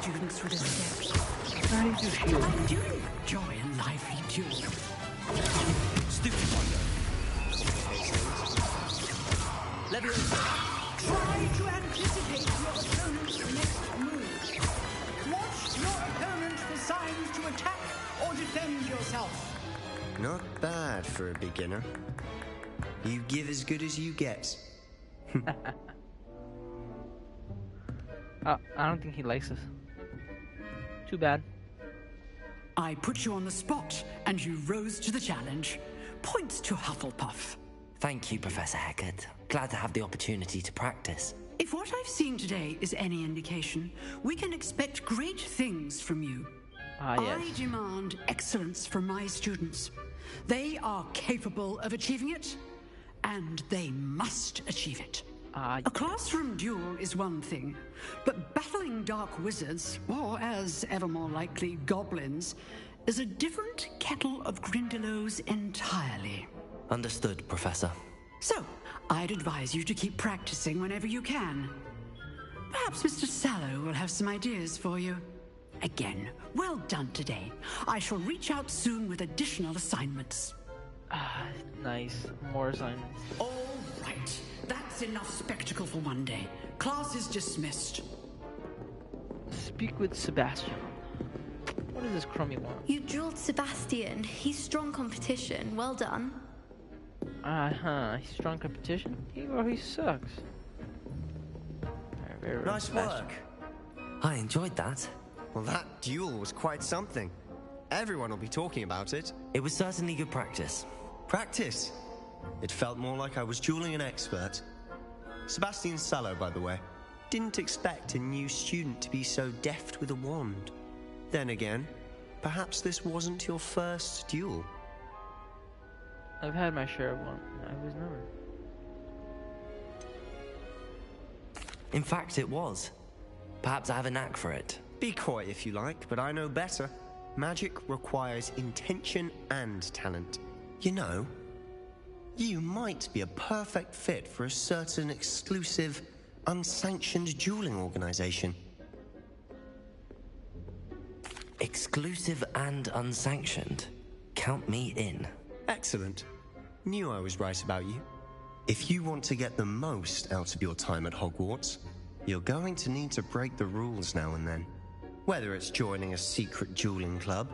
students with a step. How do you do shield? I do enjoy a lively duel. Stupid wonder. Levioso. Try to anticipate your opponent's next move. Watch your opponent for signs to attack or defend yourself. Not bad for a beginner. You give as good as you get. I don't think he likes us. Too bad. I put you on the spot, and you rose to the challenge. Points to Hufflepuff. Thank you, Professor Hecat. Glad to have the opportunity to practice. If what I've seen today is any indication, we can expect great things from you. Yes. I demand excellence from my students. They are capable of achieving it, and they must achieve it. A classroom duel is one thing, but battling dark wizards, or as ever more likely, goblins, is a different kettle of Grindylows entirely. Understood, Professor. So, I'd advise you to keep practicing whenever you can. Perhaps Mr. Sallow will have some ideas for you. Again, well done today. I shall reach out soon with additional assignments. Nice. More assignments. All right. That's enough spectacle for one day. Class is dismissed. Speak with Sebastian. What does this crummy want? You dueled Sebastian. He's strong competition. Well done. He's strong competition? He sucks. Very Nice bastard. work. I enjoyed that. Well, that duel was quite something. Everyone will be talking about it. It was certainly good practice. Practice? It felt more like I was dueling an expert. Sebastian Sallow, by the way. Didn't expect a new student to be so deft with a wand. Then again, perhaps this wasn't your first duel. I've had my share of one. I was never. In fact, it was. Perhaps I have a knack for it. Be coy if you like, but I know better. Magic requires intention and talent. You know, you might be a perfect fit for a certain exclusive, unsanctioned dueling organization. Exclusive and unsanctioned. Count me in. Excellent. Knew I was right about you. If you want to get the most out of your time at Hogwarts, you're going to need to break the rules now and then. Whether it's joining a secret dueling club,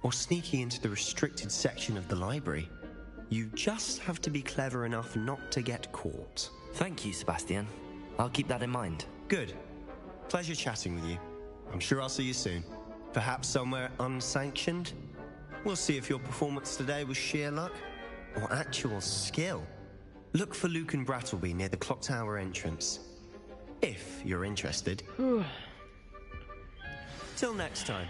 or sneaking into the restricted section of the library, you just have to be clever enough not to get caught. Thank you, Sebastian. I'll keep that in mind. Good. Pleasure chatting with you. I'm sure I'll see you soon. Perhaps somewhere unsanctioned? We'll see if your performance today was sheer luck, or actual skill. Look for Luke and Brattleby near the clock tower entrance. If you're interested. Till next time.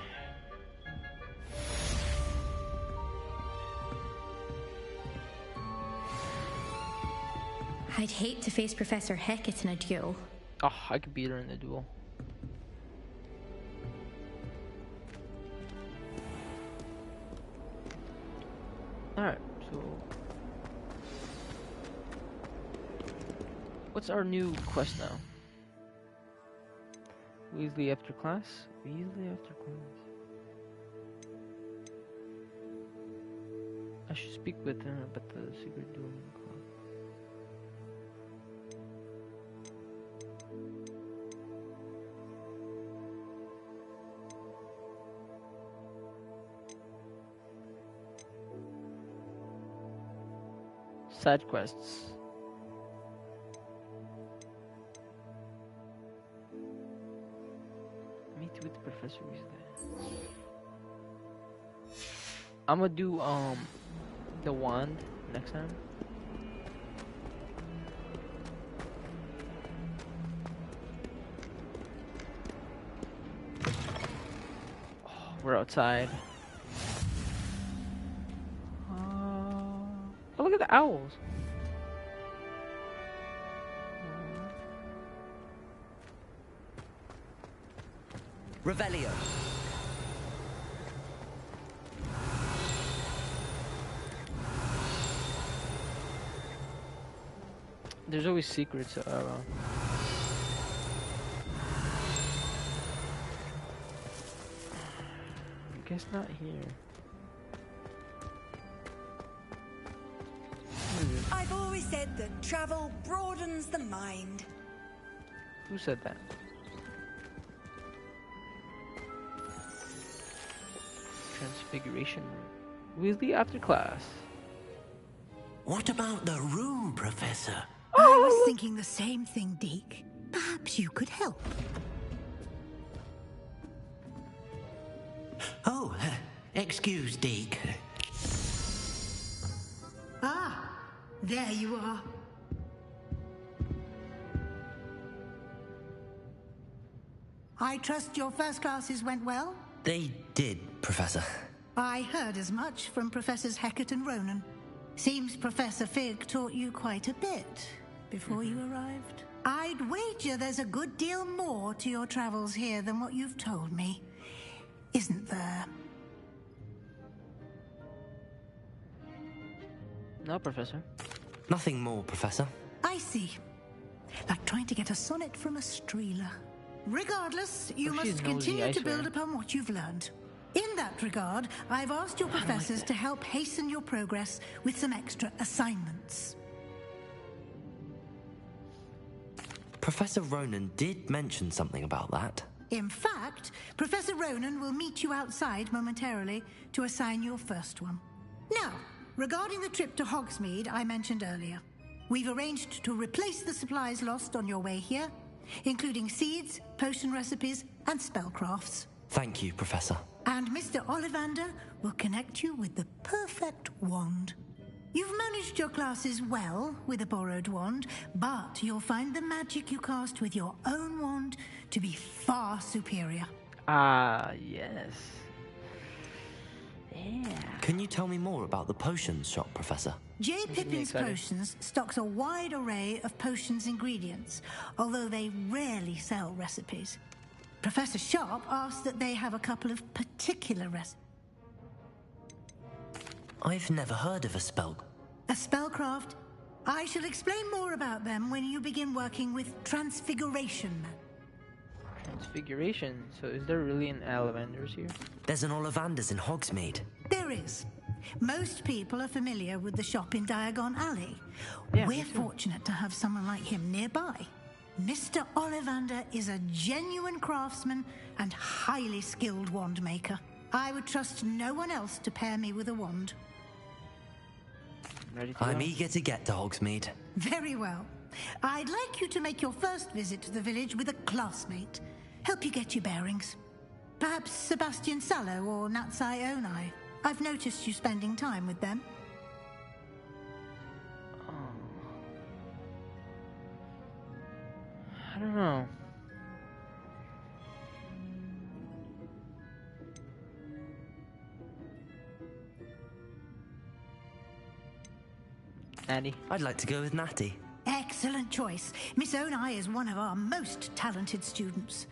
I'd hate to face Professor Hecat in a duel. Oh, I could beat her in the duel. Alright, so... what's our new quest now? Weasley after class? Weasley after class. I should speak with him about the secret dueling club. Side quests. Meet with Professor Weasley. I'm gonna do the wand next time. Oh, we're outside. Oh, look at the owls. Revelio. There's always secrets around. I guess not here. I've always said that travel broadens the mind. Who said that? Transfiguration. Weasley after class. What about the room, Professor? I was thinking the same thing, Deke. Perhaps you could help. Oh, excuse, Deke. Ah, there you are. I trust your first classes went well? They did, Professor. I heard as much from Professors Hecat and Ronan. Seems Professor Fig taught you quite a bit before you arrived. I'd wager there's a good deal more to your travels here than what you've told me. Isn't there? No, Professor. Nothing more, Professor. I see. Like trying to get a sonnet from a streeler. Regardless, you must continue to build upon what you've learned. In that regard, I've asked your professors to help hasten your progress with some extra assignments. Professor Ronan did mention something about that. In fact, Professor Ronan will meet you outside momentarily to assign your first one. Now, regarding the trip to Hogsmeade I mentioned earlier, we've arranged to replace the supplies lost on your way here, including seeds, potion recipes, and spellcrafts. Thank you, Professor. And Mr. Ollivander will connect you with the perfect wand. You've managed your classes well with a borrowed wand, but you'll find the magic you cast with your own wand to be far superior. Ah, yes. Yeah. Can you tell me more about the potions shop, Professor? J. Pippin's Potions stocks a wide array of potions ingredients, although they rarely sell recipes. Professor Sharp asks that they have a couple of particular recipes. I've never heard of a spell. A spellcraft? I shall explain more about them when you begin working with Transfiguration. Transfiguration? So is there really an Ollivander's here? There's an Ollivander's in Hogsmeade. There is. Most people are familiar with the shop in Diagon Alley. Yeah, We're fortunate to have someone like him nearby. Mr. Ollivander is a genuine craftsman and highly skilled wand maker. I would trust no one else to pair me with a wand. I'm eager to get to Hogsmeade. Very well. I'd like you to make your first visit to the village with a classmate. Help you get your bearings. Perhaps Sebastian Sallow or Natsai Onai. I've noticed you spending time with them. I don't know. Natty. I'd like to go with Natty. Excellent choice. Miss Onai is one of our most talented students.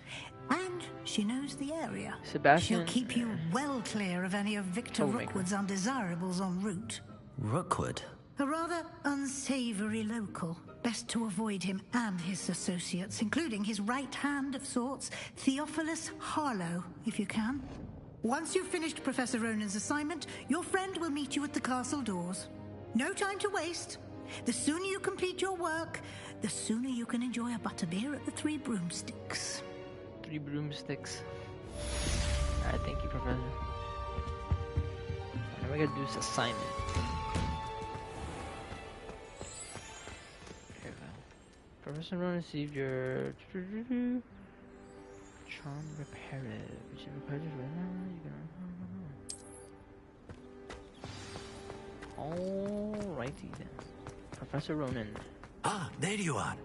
And she knows the area. Sebastian. She'll keep you well clear of any of Victor Rookwood's undesirables en route. Rookwood? A rather unsavory local. Best to avoid him and his associates, including his right hand of sorts, Theophilus Harlow, if you can. Once you've finished Professor Ronan's assignment, your friend will meet you at the castle doors. No time to waste. The sooner you complete your work, the sooner you can enjoy a butterbeer at the Three Broomsticks. 3 broomsticks. Alright, thank you, Professor. Now we gotta do this assignment. Okay, Professor Ronan received your charm reparative, which is reparative right now. Alrighty then. Professor Ronan. Ah, there you are.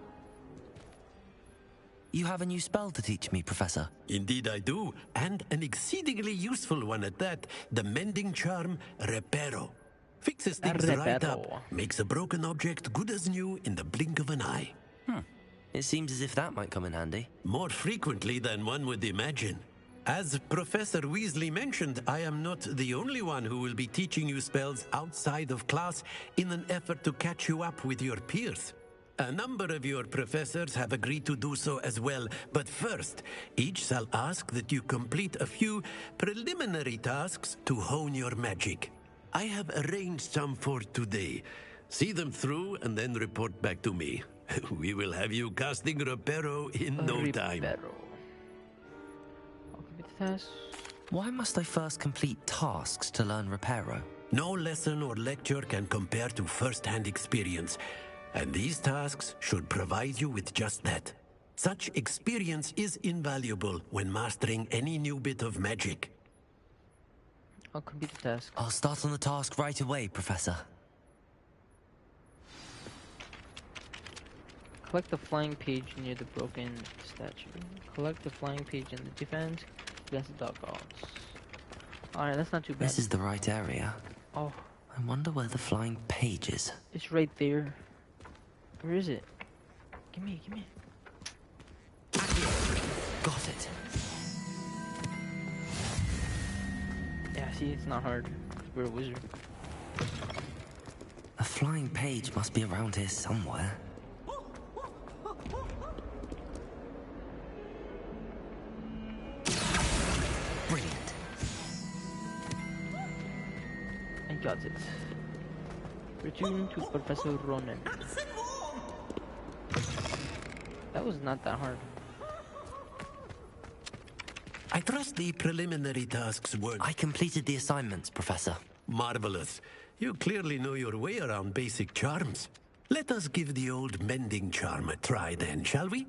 You have a new spell to teach me, Professor. Indeed I do, and an exceedingly useful one at that. The mending charm, Reparo. Fixes things right up, makes a broken object good as new in the blink of an eye. It seems as if that might come in handy. More frequently than one would imagine. As Professor Weasley mentioned, I am not the only one who will be teaching you spells outside of class in an effort to catch you up with your peers. A number of your professors have agreed to do so as well, but first, each shall ask that you complete a few preliminary tasks to hone your magic. I have arranged some for today. See them through and then report back to me. We will have you casting Reparo in no time. Why must I first complete tasks to learn Reparo? No lesson or lecture can compare to first-hand experience. And these tasks should provide you with just that. Such experience is invaluable when mastering any new bit of magic. I'll complete the task. I'll start on the task right away, Professor. Collect the flying page near the broken statue. Collect the flying page in the defense against the dog gods. Alright, that's not too bad. This is the right area. Oh. I wonder where the flying page is. It's right there. Where is it? Give me. Got it. Yeah, see, it's not hard. We're a wizard. A flying page must be around here somewhere. Brilliant. I got it. Return to Professor Ronan. That was not that hard. I trust the preliminary tasks weren't... I completed the assignments, Professor. Marvelous. You clearly know your way around basic charms. Let us give the old mending charm a try then, shall we?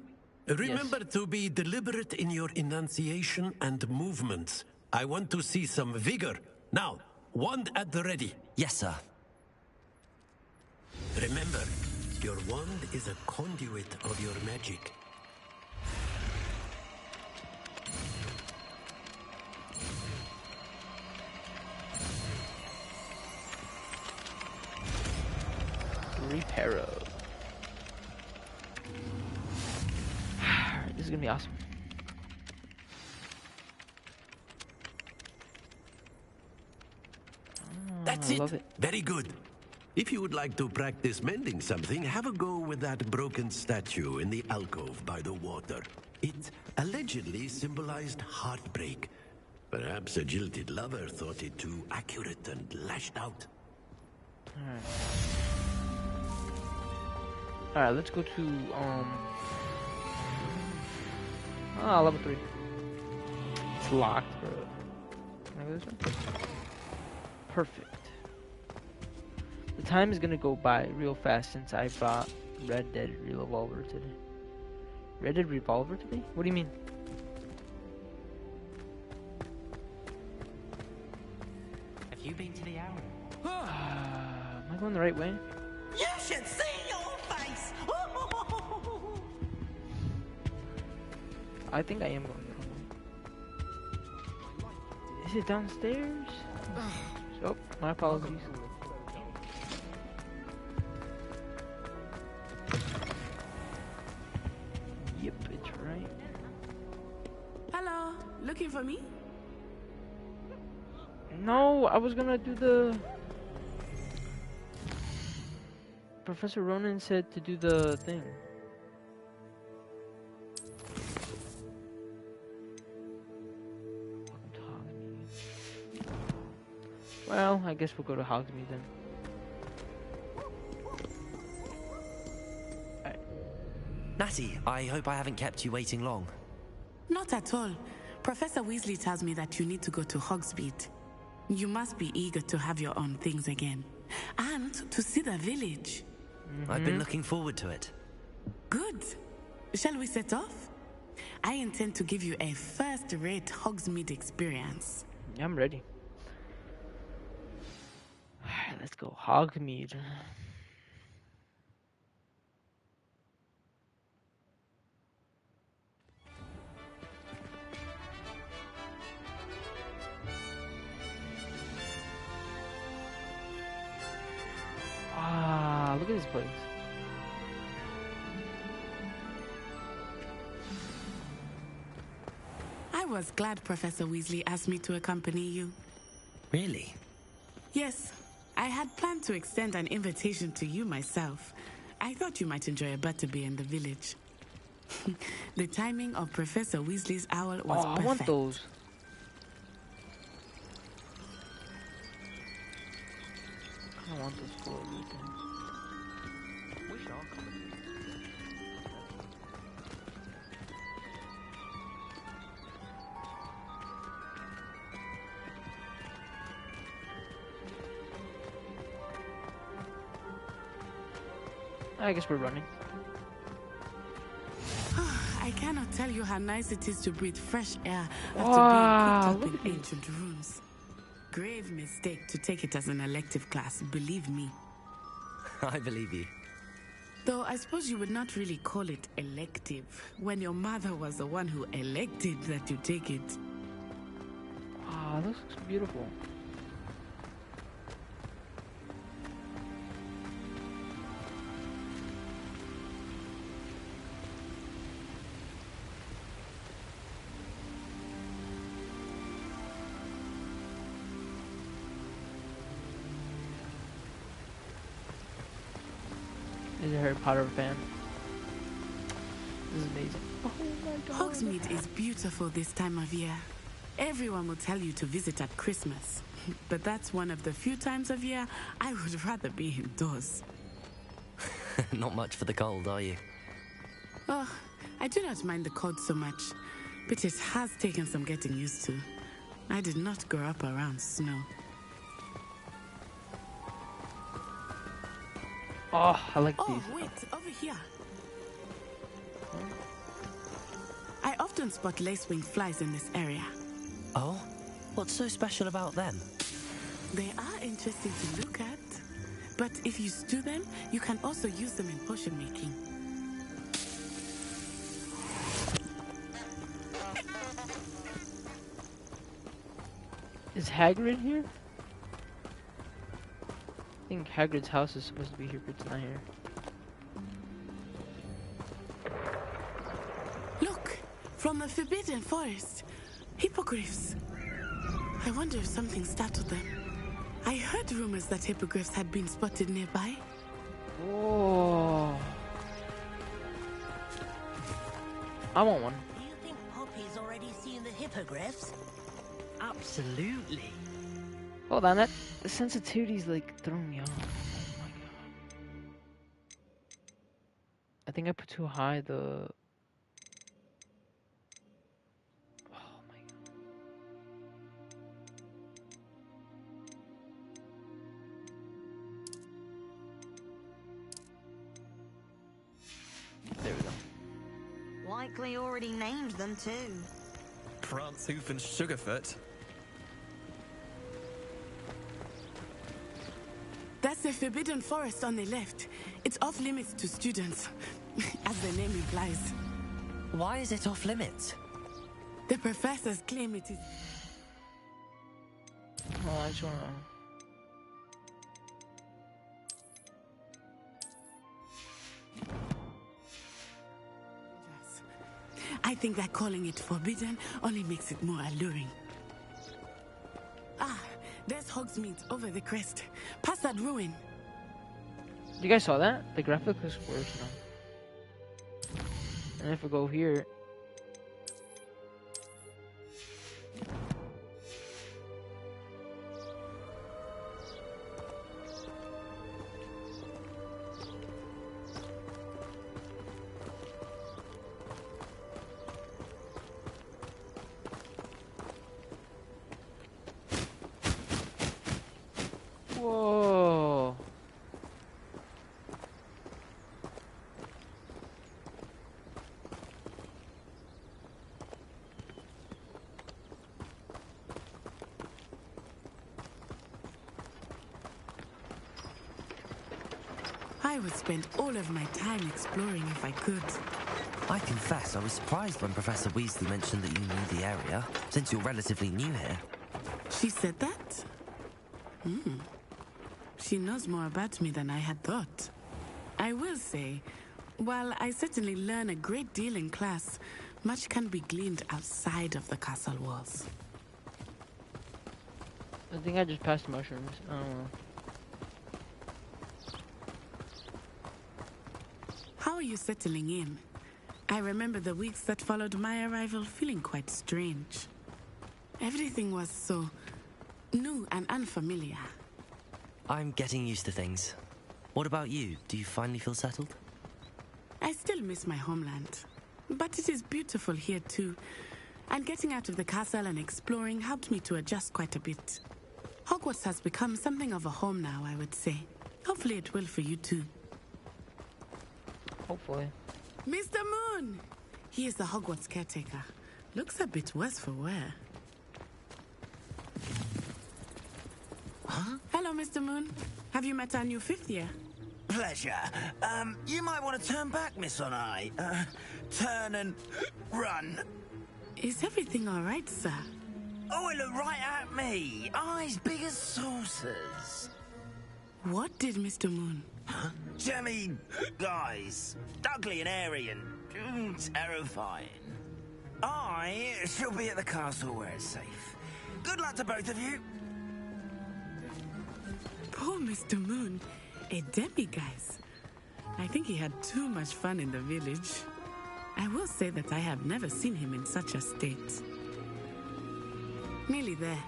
Remember to be deliberate in your enunciation and movements. I want to see some vigor. Now, wand at the ready. Yes, sir. Remember, your wand is a conduit of your magic. Reparo. This is gonna be awesome. That's it. Very good. If you would like to practice mending something, have a go with that broken statue in the alcove by the water. It allegedly symbolized heartbreak. Perhaps a jilted lover thought it too accurate and lashed out. Alright, let's go to, level 3. It's locked, bro. Can I go this way? Perfect. The time is gonna go by real fast since I bought Red Dead Revolver today. Red Dead Revolver today? What do you mean? Have you been to the owl? Am I going the right way? You should see your face! I think I am going the wrong way. Is it downstairs? Oh, my apologies. Yep, it's right. Hello, looking for me? No, I was gonna do the... Professor Ronan said to do the thing. Well, I guess we'll go to Hogsmeade then. Natty, I hope I haven't kept you waiting long. Not at all. Professor Weasley tells me that you need to go to Hogsmeade. You must be eager to have your own things again. And to see the village. I've been looking forward to it. Good. Shall we set off? I intend to give you a first-rate Hogsmeade experience. Yeah, I'm ready. Let's go Hogsmeade. Ah, look at this place. I was glad Professor Weasley asked me to accompany you. Really? Yes. I had planned to extend an invitation to you myself. I thought you might enjoy a butterbeer in the village. The timing of Professor Weasley's owl was perfect. I want those. I want those for a weekend. We should all come. I guess we're running. I cannot tell you how nice it is to breathe fresh air after being cooped up in ancient rooms. Grave mistake to take it as an elective class, believe me. I believe you. Though I suppose you would not really call it elective when your mother was the one who elected that you take it. Ah, this looks beautiful. Is a Harry Potter fan. This is amazing. Oh my god. Hogsmeade is beautiful this time of year. Everyone will tell you to visit at Christmas. But that's one of the few times of year I would rather be indoors. Not much for the cold, are you? Oh, I do not mind the cold so much. but it has taken some getting used to. I did not grow up around snow. Oh, I like these. Oh, wait, over here. I often spot lace-winged flies in this area. Oh? What's so special about them? They are interesting to look at, but if you stew them, you can also use them in potion making. Is Hagrid here? I think Hagrid's house is supposed to be here, but it's not here. Look! From the Forbidden Forest. Hippogriffs. I wonder if something startled them. I heard rumors that hippogriffs had been spotted nearby. Oh. I want one. Do you think Poppy's already seen the hippogriffs? Absolutely. Hold on, the sensitivity's like throwing me off. Oh my god. I think I put too high the... Oh my god. There we go. Likely already named them too. Prance, Hoof and Sugarfoot. That's the Forbidden Forest on the left. It's off limits to students, as the name implies. Why is it off limits? The professors claim it is. Oh, I just wanna... I think that calling it forbidden only makes it more alluring. Ah, there's Hogsmeade over the crest. Past that ruin. You guys saw that? The graphic was worse now. And if we go here... Whoa. I would spend all of my time exploring if I could. I confess, I was surprised when Professor Weasley mentioned that you knew the area, since you're relatively new here. She said that? She knows more about me than I had thought. I will say, while I certainly learn a great deal in class, much can be gleaned outside of the castle walls. I think I just passed mushrooms. I don't know. How are you settling in? I remember the weeks that followed my arrival feeling quite strange. Everything was so new and unfamiliar. I'm getting used to things. What about you? Do you finally feel settled? I still miss my homeland, but it is beautiful here too. And getting out of the castle and exploring helped me to adjust quite a bit. Hogwarts has become something of a home now, I would say. Hopefully it will for you too. Hopefully. Mr. Moon! He is the Hogwarts caretaker. Looks a bit worse for wear. Huh? Hello, Mr. Moon. Have you met our new fifth year? Pleasure. You might want to turn back, Miss On-Eye. Turn and run. Is everything all right, sir? Oh, it looked right at me. Eyes big as saucers. What did Mr. Moon? Huh? Jammy guys. Ugly and airy and terrifying. I shall be at the castle where it's safe. Good luck to both of you. Poor Mr. Moon. A demiguise. I think he had too much fun in the village. I will say that I have never seen him in such a state. Nearly there.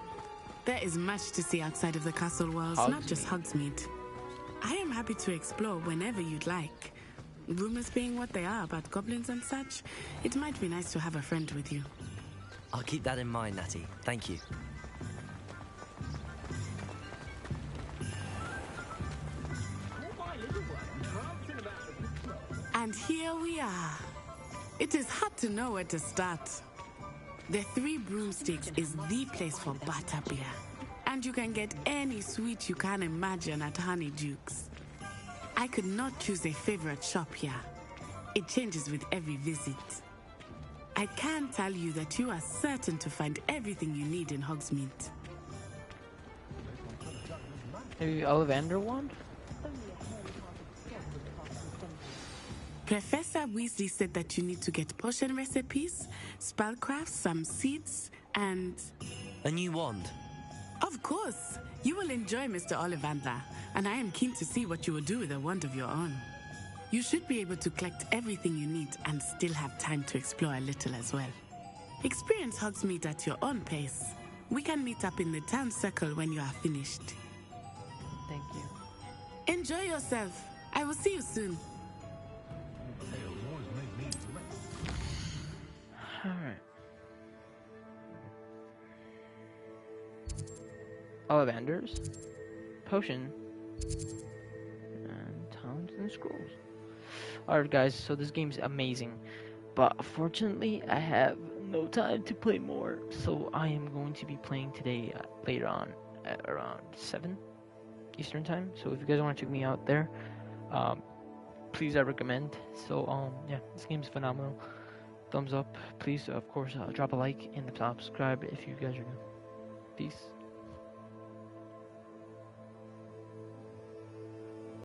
There is much to see outside of the castle walls, not just Hogsmeade. I am happy to explore whenever you'd like. Rumors being what they are about goblins and such, it might be nice to have a friend with you. I'll keep that in mind, Natty. Thank you. And here we are. It is hard to know where to start. The Three Broomsticks is the place for butterbeer. And you can get any sweet you can imagine at Honeydukes. I could not choose a favorite shop here. It changes with every visit. I can tell you that you are certain to find everything you need in Hogsmeade. Maybe Ollivander wand? Professor Weasley said that you need to get potion recipes, spellcrafts, some seeds, and... A new wand? Of course! You will enjoy Mr. Ollivander, and I am keen to see what you will do with a wand of your own. You should be able to collect everything you need and still have time to explore a little as well. Experience Hogsmeade at your own pace. We can meet up in the town circle when you are finished. Thank you. Enjoy yourself. I will see you soon. Alright. Ollivanders, potion, and towns and scrolls. Alright guys, so this game's amazing, but unfortunately I have no time to play more, so I am going to be playing today later on at around 7 Eastern time. So if you guys want to check me out there, please, I recommend. So yeah, this game's phenomenal. Thumbs up, please. Of course, drop a like and subscribe if you guys are new. Peace.